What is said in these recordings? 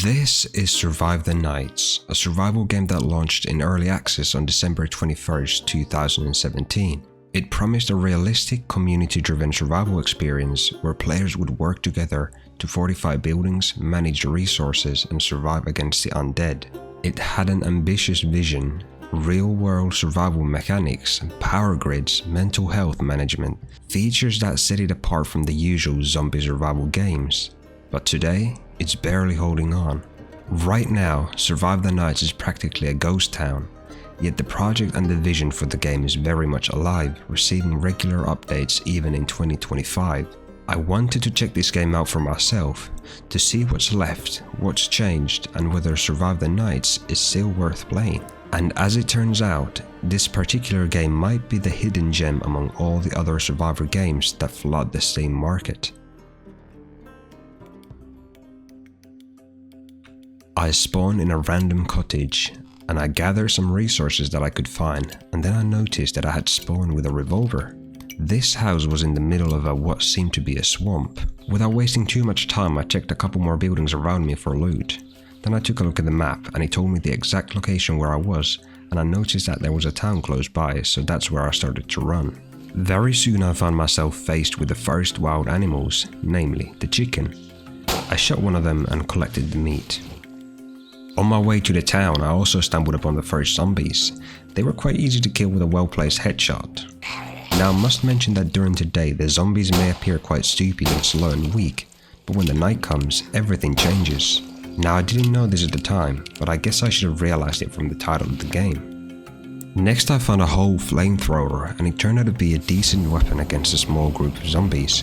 This is Survive the Nights, a survival game that launched in early access on December 21st, 2017. It promised a realistic, community-driven survival experience where players would work together to fortify buildings, manage resources, and survive against the undead. It had an ambitious vision, real-world survival mechanics, power grids, mental health management, features that set it apart from the usual zombie survival games. But today, it's barely holding on. Right now, Survive the Nights is practically a ghost town, yet the project and the vision for the game is very much alive, receiving regular updates even in 2025. I wanted to check this game out for myself, to see what's left, what's changed, and whether Survive the Nights is still worth playing. And as it turns out, this particular game might be the hidden gem among all the other Survivor games that flood the Steam market. I spawned in a random cottage, and I gathered some resources that I could find, and then I noticed that I had spawned with a revolver. This house was in the middle of what seemed to be a swamp. Without wasting too much time, I checked a couple more buildings around me for loot. Then I took a look at the map, and it told me the exact location where I was, and I noticed that there was a town close by, so that's where I started to run. Very soon I found myself faced with the first wild animals, namely the chicken. I shot one of them and collected the meat. On my way to the town, I also stumbled upon the first zombies. They were quite easy to kill with a well-placed headshot. Now I must mention that during the day, the zombies may appear quite stupid and slow and weak, but when the night comes, everything changes. Now I didn't know this at the time, but I guess I should have realized it from the title of the game. Next I found a whole flamethrower, and it turned out to be a decent weapon against a small group of zombies.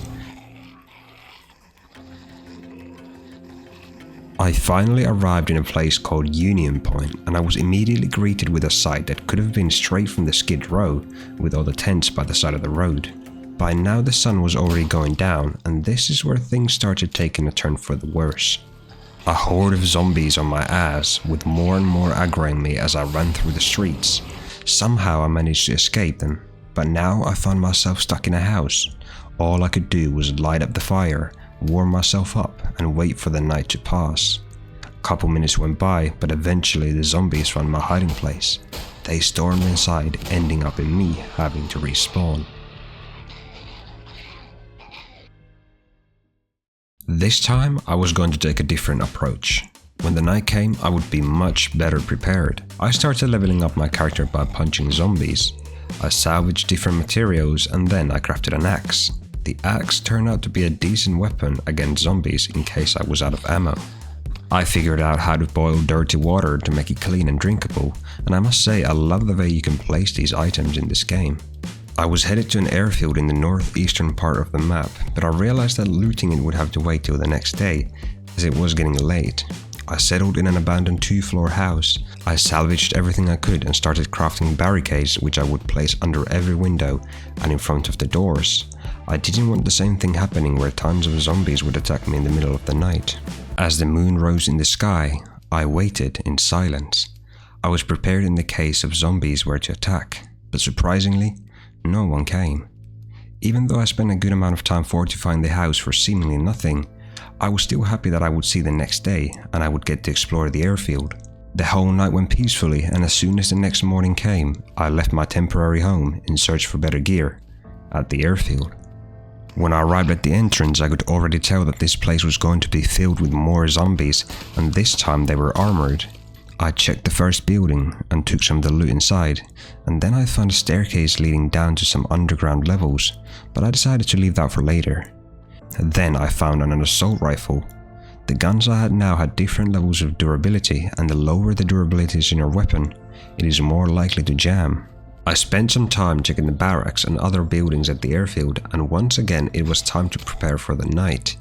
I finally arrived in a place called Union Point, and I was immediately greeted with a sight that could have been straight from the Skid Row, with all the tents by the side of the road. By now the sun was already going down, and this is where things started taking a turn for the worse. A horde of zombies on my ass, with more and more aggroing me as I ran through the streets. Somehow I managed to escape them, but now I found myself stuck in a house. All I could do was light up the fire, warm myself up, and wait for the night to pass. A couple minutes went by, but eventually the zombies found my hiding place. They stormed inside, ending up in me having to respawn. This time I was going to take a different approach. When the night came, I would be much better prepared. I started leveling up my character by punching zombies. I salvaged different materials, and then I crafted an axe. The axe turned out to be a decent weapon against zombies in case I was out of ammo. I figured out how to boil dirty water to make it clean and drinkable, and I must say I love the way you can place these items in this game. I was headed to an airfield in the northeastern part of the map, but I realized that looting it would have to wait till the next day, as it was getting late. I settled in an abandoned 2-floor house. I salvaged everything I could and started crafting barricades which I would place under every window and in front of the doors. I didn't want the same thing happening where tons of zombies would attack me in the middle of the night. As the moon rose in the sky, I waited in silence. I was prepared in the case of zombies were to attack, but surprisingly, no one came. Even though I spent a good amount of time fortifying the house for seemingly nothing, I was still happy that I would see the next day and I would get to explore the airfield. The whole night went peacefully, and as soon as the next morning came, I left my temporary home in search for better gear at the airfield. When I arrived at the entrance, I could already tell that this place was going to be filled with more zombies, and this time they were armored. I checked the first building and took some of the loot inside, and then I found a staircase leading down to some underground levels, but I decided to leave that for later. Then I found an assault rifle. The guns I had now had different levels of durability, and the lower the durability is in your weapon, it is more likely to jam. I spent some time checking the barracks and other buildings at the airfield, and once again it was time to prepare for the night.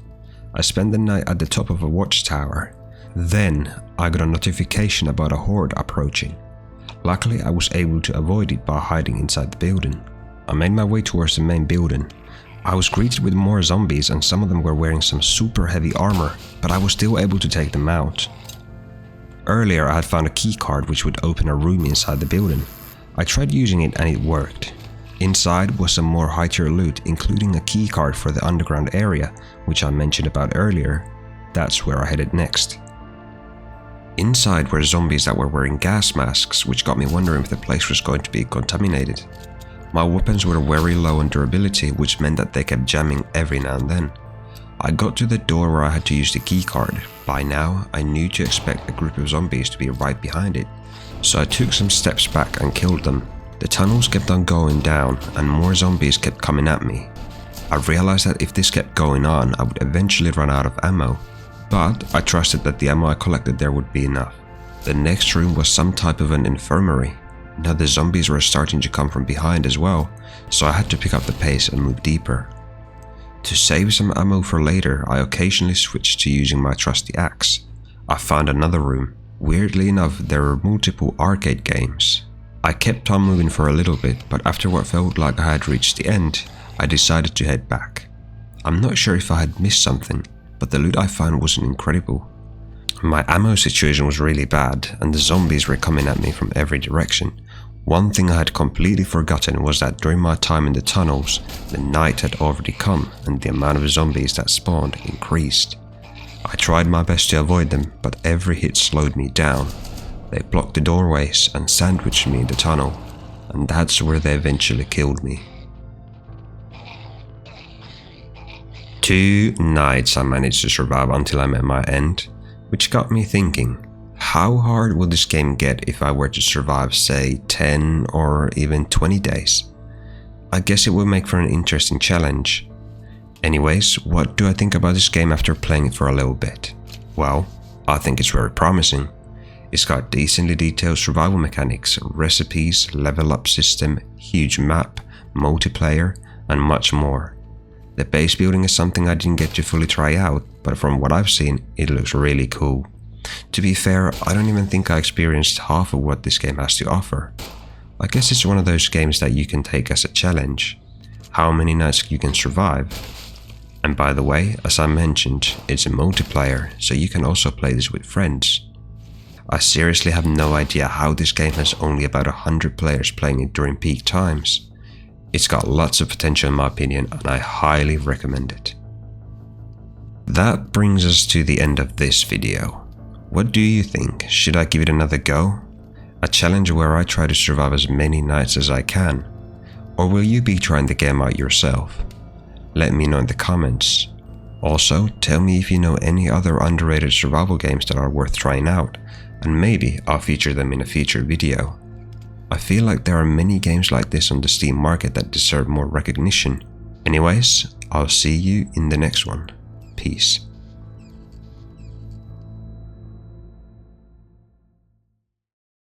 I spent the night at the top of a watchtower. Then I got a notification about a horde approaching. Luckily I was able to avoid it by hiding inside the building. I made my way towards the main building. I was greeted with more zombies, and some of them were wearing some super heavy armor, but I was still able to take them out. Earlier I had found a key card which would open a room inside the building. I tried using it and it worked. Inside was some more high-tier loot, including a key card for the underground area, which I mentioned about earlier. That's where I headed next. Inside were zombies that were wearing gas masks, which got me wondering if the place was going to be contaminated. My weapons were very low on durability, which meant that they kept jamming every now and then. I got to the door where I had to use the keycard. By now, I knew to expect a group of zombies to be right behind it, so I took some steps back and killed them. The tunnels kept on going down and more zombies kept coming at me. I realized that if this kept going on, I would eventually run out of ammo, but I trusted that the ammo I collected there would be enough. The next room was some type of an infirmary. Now the zombies were starting to come from behind as well, so I had to pick up the pace and move deeper. To save some ammo for later, I occasionally switched to using my trusty axe. I found another room. Weirdly enough, there were multiple arcade games. I kept on moving for a little bit, but after what felt like I had reached the end, I decided to head back. I'm not sure if I had missed something, but the loot I found wasn't incredible. My ammo situation was really bad, and the zombies were coming at me from every direction. One thing I had completely forgotten was that during my time in the tunnels, the night had already come and the amount of zombies that spawned increased. I tried my best to avoid them, but every hit slowed me down. They blocked the doorways and sandwiched me in the tunnel, and that's where they eventually killed me. 2 nights I managed to survive until I met my end, which got me thinking, how hard would this game get if I were to survive, say, 10 or even 20 days? I guess it would make for an interesting challenge. Anyways, what do I think about this game after playing it for a little bit? Well, I think it's very promising. It's got decently detailed survival mechanics, recipes, level up system, huge map, multiplayer, and much more. The base building is something I didn't get to fully try out, but from what I've seen, it looks really cool. To be fair, I don't even think I experienced half of what this game has to offer. I guess it's one of those games that you can take as a challenge. How many nights you can survive. And by the way, as I mentioned, it's a multiplayer, so you can also play this with friends. I seriously have no idea how this game has only about 100 players playing it during peak times. It's got lots of potential in my opinion, and I highly recommend it. That brings us to the end of this video. What do you think? Should I give it another go? A challenge where I try to survive as many nights as I can? Or will you be trying the game out yourself? Let me know in the comments. Also, tell me if you know any other underrated survival games that are worth trying out, and maybe I'll feature them in a future video. I feel like there are many games like this on the Steam market that deserve more recognition. Anyways, I'll see you in the next one. Peace.